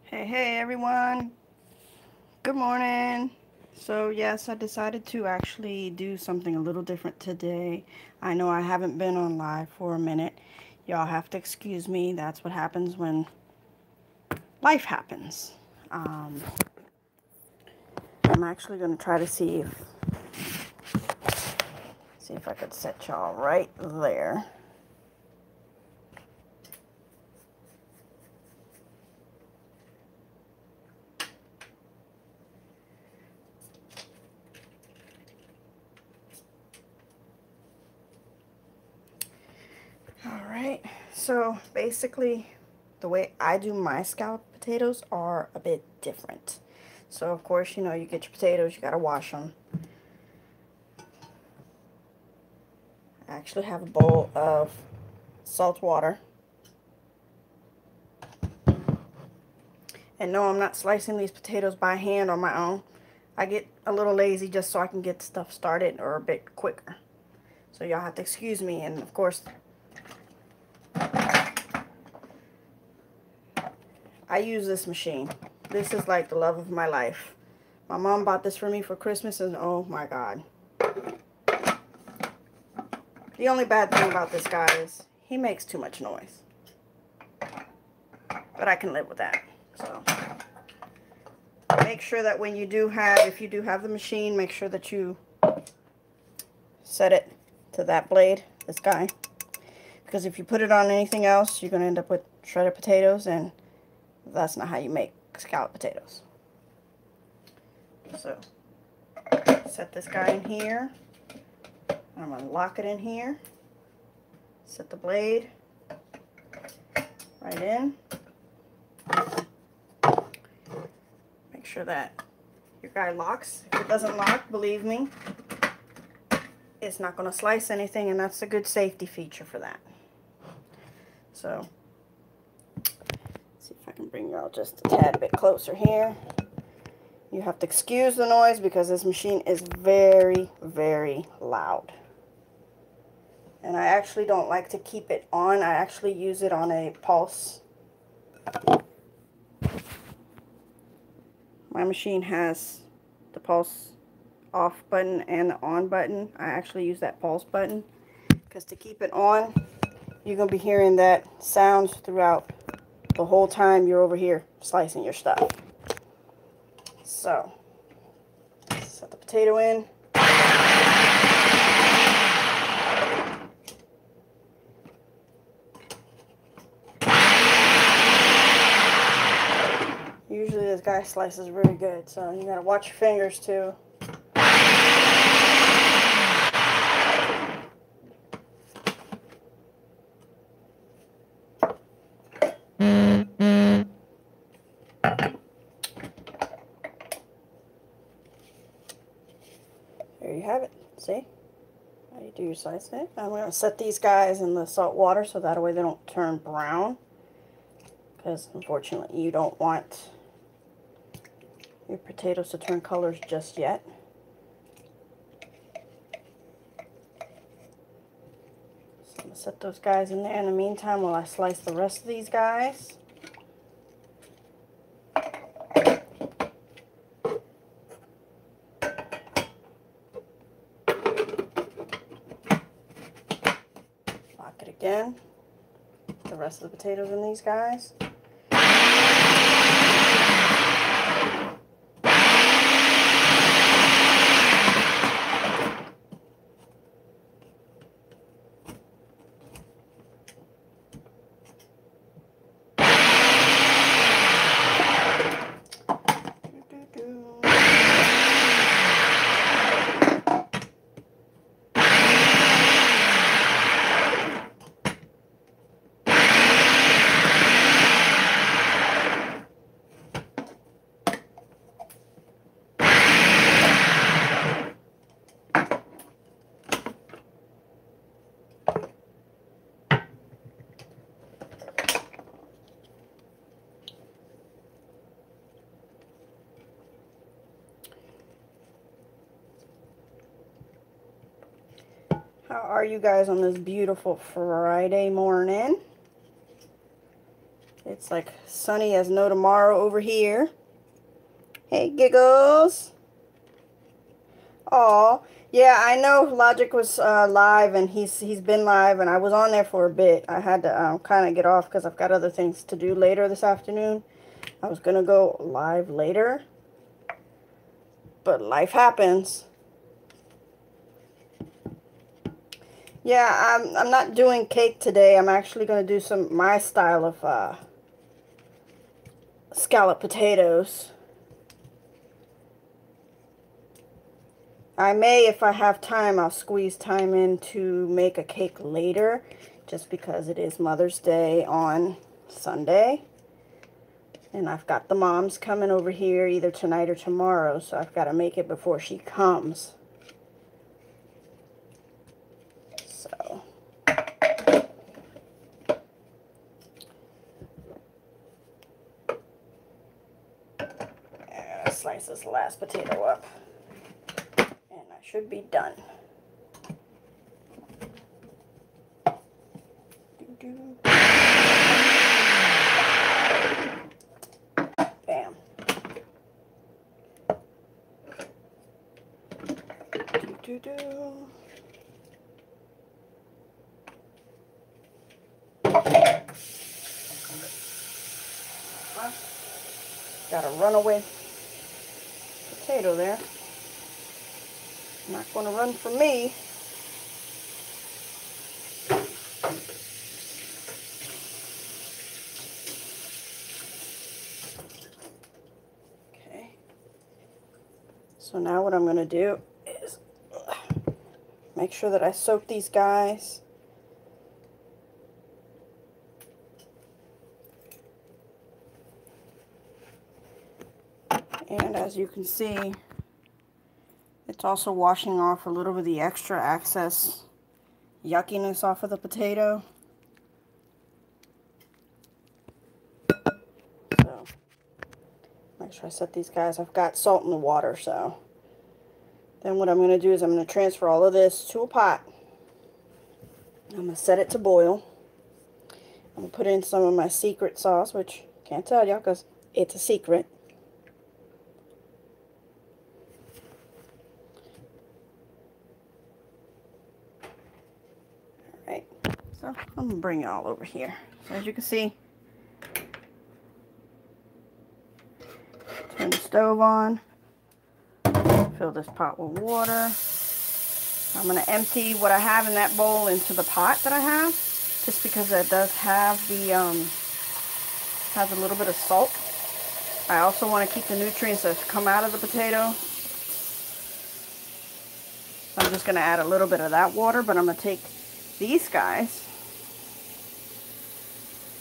Hey everyone, good morning. So yes, I decided to actually do something a little different today. I know I haven't been on live for a minute. Y'all have to excuse me. That's what happens when life happens. Um, I'm actually going to try to see if I could set y'all right there. All right, so basically the way I do my scalloped potatoes are a bit different. So of course, you get your potatoes, you gotta wash them. I actually have a bowl of salt water. And no, I'm not slicing these potatoes by hand on my own. I get a little lazy just so I can get stuff started or a bit quicker. So y'all have to excuse me. And of course, I use this machine. This is like the love of my life. My mom bought this for me for Christmas and oh my God. The only bad thing about this guy is he makes too much noise. But I can live with that. So make sure that when if you do have the machine, make sure that you set it to that blade, this guy. Because if you put it on anything else, you're going to end up with shredded potatoes, and that's not how you make scalloped potatoes. So, set this guy in here. I'm going to lock it in here. Set the blade right in. Make sure that your guy locks. If it doesn't lock, believe me, it's not going to slice anything, and that's a good safety feature for that. So, see if I can bring y'all just a tad bit closer here. You have to excuse the noise because this machine is very, very loud. And I actually don't like to keep it on. I actually use it on a pulse. My machine has the pulse off button and the on button. I actually use that pulse button because to keep it on, you're going to be hearing that sounds throughout the whole time you're over here slicing your stuff. So, set the potato in. Usually this guy slices really good, so you gotta watch your fingers too. There you have it. See? How you do your slicing. I'm going to set these guys in the salt water so that way they don't turn brown. Because unfortunately you don't want your potatoes to turn colors just yet. So I'm going to set those guys in there in the meantime while I slice the rest of these guys. Lock it again. The rest of the potatoes in these guys. How are you guys on this beautiful Friday morning? It's like sunny as no tomorrow over here. Hey, Giggles. Aw. Yeah, I know Logic was live, and he's been live, and I was on there for a bit. I had to kind of get off because I've got other things to do later this afternoon. I was going to go live later, but life happens. Yeah, I'm not doing cake today. I'm actually going to do my style of scalloped potatoes. I may, if I have time, I'll squeeze time in to make a cake later, just because it is Mother's Day on Sunday. And I've got the moms coming over here either tonight or tomorrow, so I've got to make it before she comes. So, I gotta slice this last potato up. Should be done. Bam. Got a runaway potato there. Not going to run from me. Okay. So now what I'm going to do is make sure that I soak these guys. And as you can see, it's also washing off a little bit of the extra excess yuckiness off of the potato. So, make sure I set these guys. I've got salt in the water, so. Then what I'm going to do is I'm going to transfer all of this to a pot. I'm going to set it to boil. I'm going to put in some of my secret sauce, which I can't tell y'all because it's a secret. So I'm going to bring it all over here. So as you can see, turn the stove on, fill this pot with water. I'm going to empty what I have in that bowl into the pot that I have, just because it does have the, has a little bit of salt. I also want to keep the nutrients that come out of the potato. So I'm just going to add a little bit of that water, but I'm going to take these guys,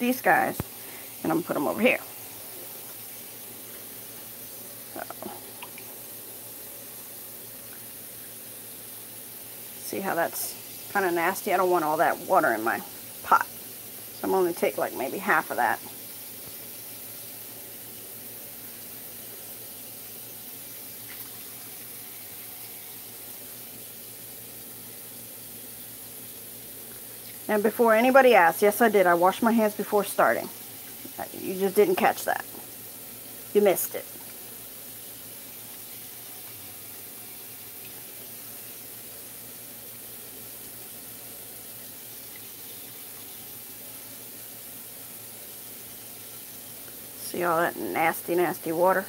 and I'm going to put them over here. So, see how that's kind of nasty? I don't want all that water in my pot. So I'm only take like maybe half of that. And before anybody asks, yes I did, I washed my hands before starting. You just didn't catch that. You missed it. See all that nasty, nasty water?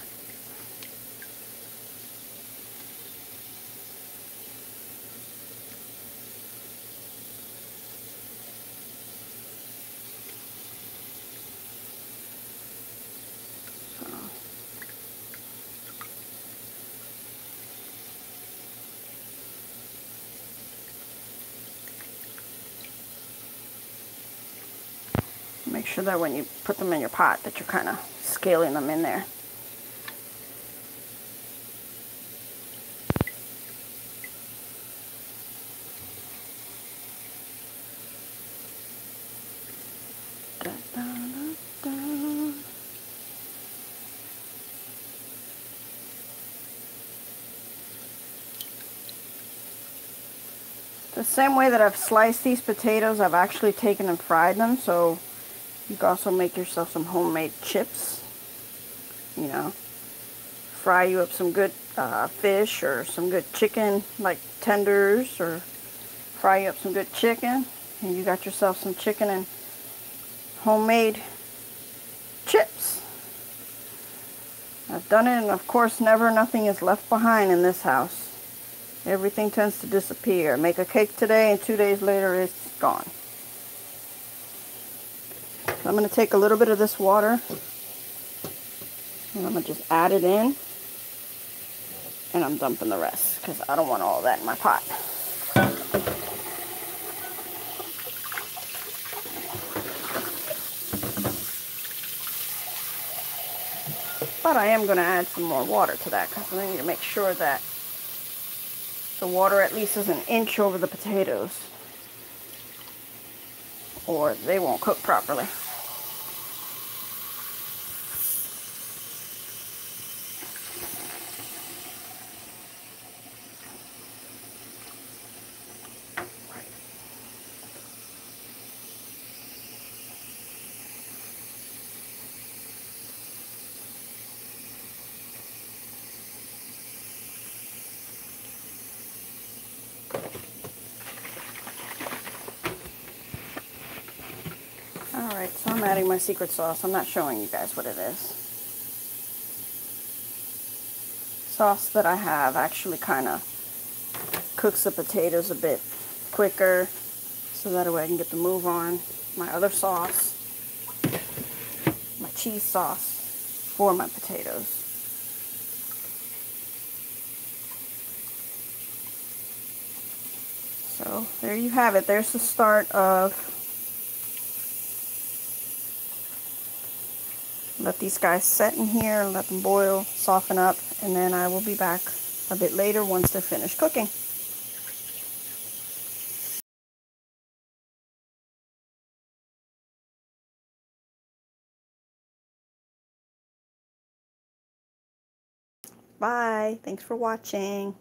Make sure that when you put them in your pot that you're kind of scaling them in there. Da, da, da, da. The same way that I've sliced these potatoes, I've actually taken and fried them, so You can also make yourself some homemade chips. You know, fry you up some good fish or some good chicken, like tenders, or fry you up some good chicken, and you got yourself some chicken and homemade chips. I've done it, and of course nothing is left behind in this house. Everything tends to disappear. Make a cake today and 2 days later it's gone. So I'm going to take a little bit of this water and I'm going to just add it in, and I'm dumping the rest because I don't want all that in my pot. But I am going to add some more water to that because I need to make sure that the water at least is an inch over the potatoes, or they won't cook properly. Alright, so I'm adding my secret sauce. I'm not showing you guys what it is. Sauce that I have actually kind of cooks the potatoes a bit quicker, so that way I can get the move on. My other sauce, my cheese sauce for my potatoes. So there you have it. There's the start of. Let these guys set in here, let them boil, soften up, and then I will be back a bit later once they're finished cooking. Bye. Thanks for watching.